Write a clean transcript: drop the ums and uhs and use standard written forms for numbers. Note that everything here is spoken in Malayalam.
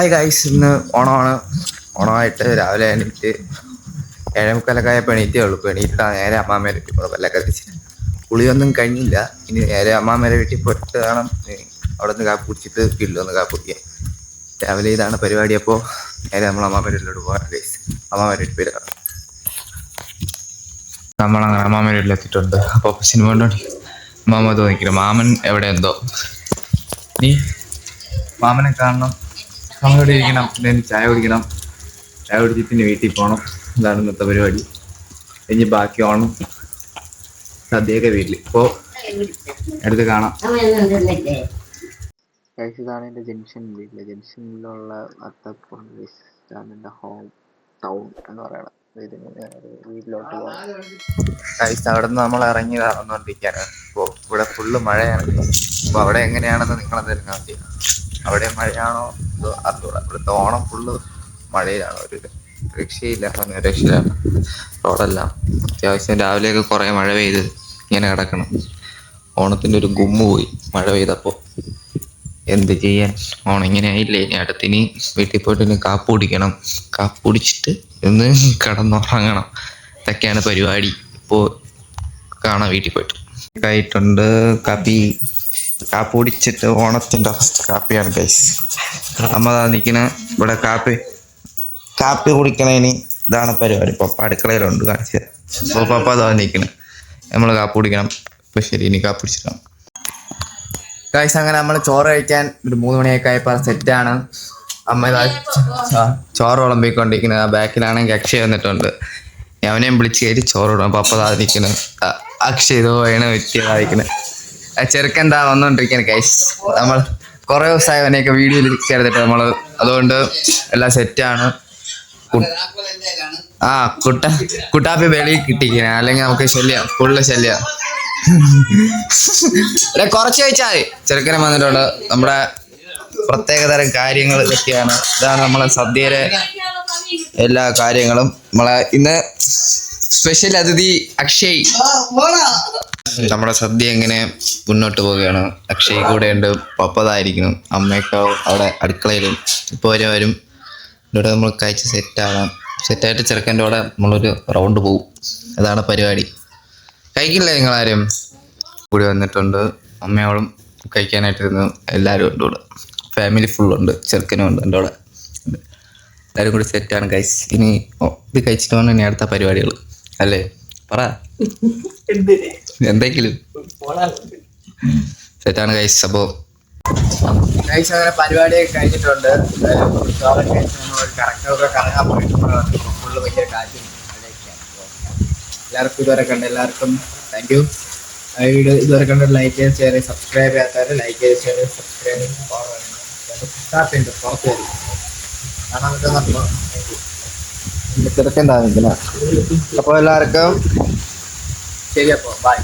ഹായ് ഗൈസ്, ഇന്ന് ഓണമാണ്. ഓണമായിട്ട് രാവിലെ എണീറ്റ് 7:45 എണീറ്റേ ഉള്ളൂ. എണീറ്റാണ് നേരെ അമ്മാമ്മേരെ വീട്ടിൽ പോയി പല്ലൊക്കെ തേച്ച്. കുളിയൊന്നും കഴിഞ്ഞില്ല. ഇനി നേരെ അമ്മാമ്മേരെ വീട്ടിൽ പോയിട്ട് വേണം അവിടെ നിന്ന് കാപ്പി കുടിച്ചിട്ട് വീട്ടിലൊന്ന് കാപ്പി കുടിക്കാൻ. രാവിലെ ഇതാണ് പരിപാടി. അപ്പോൾ നേരെ നമ്മൾ അമ്മാമ്മേരെ വീട്ടിലോട്ട് പോകാം ഗൈസ്. അമ്മാമ്മേരെ വീട്ടിൽ പോയി കാണാം. നമ്മളങ്ങനെ അമ്മാമ്മേരെ വീട്ടിലെത്തിയിട്ടുണ്ട്. അപ്പോൾ സിനിമ കണ്ടോണ്ടി അമ്മാമ്മ തോന്നിക്കില്ല. മാമൻ എവിടെ എന്തോ. നീ മാമനെ കാണണം, നമ്മളോട് ഇരിക്കണം, പിന്നെ ചായ കുടിക്കണം. ചായ കുടിച്ചിട്ട് പിന്നെ വീട്ടിൽ പോകണം. ഇതാണ് ഇന്നത്തെ പരിപാടി. ഇനി ബാക്കി ഓണം സദ്യയൊക്കെ വീട്ടിൽ ഇപ്പോൾ അടുത്ത് കാണാം. ഇതാണ് എൻ്റെ ജംഗ്ഷൻ വീട്ടിൽ. ജംഗ്ഷനിലുള്ള അത്തപ്പുറം എൻ്റെ ഹോം ടൗൺ എന്ന് പറയണം. വീട്ടിലോട്ട് പോകാം. അവിടെ നിന്ന് നമ്മൾ ഇറങ്ങി നടന്നുകൊണ്ടിരിക്കുകയാണ്. ഇപ്പോൾ ഇവിടെ ഫുള്ള് മഴയാണ്. അപ്പോൾ അവിടെ എങ്ങനെയാണെന്ന് നിങ്ങളെന്തായാലും കാണിച്ചു. അവിടെ മഴയാണോ അതോ അറിഞ്ഞൂടാ. ഇവിടുത്തെ ഓണം ഫുള്ള് മഴയിലാണ്. ഒരു രക്ഷയില്ല, രക്ഷയിലാണ്. റോഡെല്ലാം അത്യാവശ്യം രാവിലെയൊക്കെ കുറേ മഴ പെയ്ത് ഇങ്ങനെ കിടക്കണം. ഓണത്തിൻ്റെ ഒരു ഗുമ്മ് പോയി മഴ പെയ്തപ്പോൾ. എന്ത് ചെയ്യാൻ, ഓണം ഇങ്ങനെ ആയില്ലേ. ഇനി അടുത്തിനി വീട്ടിൽ പോയിട്ട് ഇനി കാപ്പ് കുടിക്കണം. കാപ്പ് കുടിച്ചിട്ട് ഒന്ന് കിടന്നുറങ്ങണം. ഇതൊക്കെയാണ് പരിപാടി. ഇപ്പോൾ കാണാം വീട്ടിൽ പോയിട്ട്. ആയിട്ടുണ്ട് കാപ്പി കുടിച്ചിട്ട് ഓണത്തിൻ്റെ ഫസ്റ്റ് കാപ്പിയാണ് ഗൈസ്. നമ്മൾ നിൽക്കണ ഇവിടെ കാപ്പി കുടിക്കണേന് ഇതാണ് പരിപാടി. പപ്പ അടുക്കളയിലുണ്ട്, കാണിച്ചത്. അപ്പോൾ പപ്പ അതാ നിൽക്കണേ. നമ്മൾ കാപ്പി കുടിക്കണം. ഇപ്പോൾ ശരി, ഇനി കാപ്പി കുടിച്ചിട്ടാണ് ഗൈസ്. അങ്ങനെ നമ്മൾ ചോറ് കഴിക്കാൻ ഒരു 3 മണിയൊക്കെ ആയപ്പോൾ സെറ്റാണ്. അമ്മ ചോറ് വിളമ്പിക്കൊണ്ടിരിക്കുന്നത്. ബാക്കിലാണെങ്കിൽ അക്ഷയ് വന്നിട്ടുണ്ട്. അവനെയും വിളിച്ച് കയറ്റി ചോറ് വിടണം. പപ്പ അതാ നിൽക്കുന്നത്. അക്ഷയ് ഇതോ വേണ വ്യക്തിയതായിരിക്കുന്നത്. ചെറുക്കൻ എന്താ വന്നോണ്ടിരിക്കുകയാണ് ഗൈസ്. നമ്മൾ കുറേ ദിവസമായി അവനെയൊക്കെ വീഡിയോയിൽ ചേർത്തിട്ട് നമ്മൾ, അതുകൊണ്ട് എല്ലാം സെറ്റാണ്. കുട്ടാപ്പി വെളിയിൽ കിട്ടിയിരിക്കുന്നത്, അല്ലെങ്കിൽ നമുക്ക് ശല്യം, ഫുള്ള് ശല്യം. കുറച്ച് കഴിച്ചാൽ മതി. ചെറുക്കനെ വന്നിട്ടുണ്ട്. നമ്മുടെ പ്രത്യേകതരം കാര്യങ്ങൾ ഇതൊക്കെയാണ്. ഇതാണ് നമ്മളെ സദ്യയിലെ എല്ലാ കാര്യങ്ങളും. നമ്മളെ ഇന്ന് സ്പെഷ്യൽ അതിഥി അക്ഷയ്. നമ്മുടെ സദ്യ എങ്ങനെ മുന്നോട്ട് പോവുകയാണ്. അക്ഷയ് കൂടെ ഉണ്ട്, പപ്പതായിരിക്കണം. അമ്മയൊക്കെ അവിടെ അടുക്കളയിലും. ഇപ്പോൾ വരും. ഇവിടെ നമ്മൾ കഴിച്ച് സെറ്റായിട്ട് ചെറുക്കൻ്റെ കൂടെ നമ്മളൊരു റൗണ്ട് പോവും. അതാണ് പരിപാടി. കഴിക്കില്ലേ നിങ്ങളാരും? കൂടി വന്നിട്ടുണ്ട്. അമ്മയോളും കഴിക്കാനായിട്ടിരുന്നു. എല്ലാവരും ഉണ്ട് ഇവിടെ. ഫാമിലി ഫുള്ളുണ്ട്. ചെറുക്കനും ഉണ്ട് എൻ്റെ കൂടെ. എല്ലാവരും കൂടി സെറ്റാണ് ഗൈസ്. ഇനി ഇത് കഴിച്ചിട്ട് വേണം ഇനി അടുത്ത പരിപാടികൾ അല്ലേ? പറ എന്തെങ്കിലും. സെറ്റാണ് ഗൈസ്. അപ്പോൾ ഗൈസ് അങ്ങനെ പരിപാടിയൊക്കെ കഴിഞ്ഞിട്ടുണ്ട്. കറക്റ്റൊക്കെ കറങ്ങാൻ പോയിട്ട് ഫുള്ള് ഭയങ്കര കാറ്റും മഴയൊക്കെയാണ്. എല്ലാവർക്കും ഇതുവരെ കണ്ട എല്ലാവർക്കും താങ്ക് യു. വീഡിയോ ഇതുവരെ കണ്ട ലൈക്ക് ചെയ്ത് ഷെയർ ചെയ്ത് സബ്സ്ക്രൈബ് ചെയ്യാത്തവർ ലൈക്ക് ചെയ്ത് ഷെയർ ചെയ്ത് സബ്സ്ക്രൈബ് ചെയ്ത് പുറത്ത് വരും. കാണാൻ പറ്റുന്നുണ്ടോ? ചെറുക്കൻ താമസിക്കുന്ന. അപ്പോൾ എല്ലാവർക്കും ശരി. അപ്പോൾ ബൈ.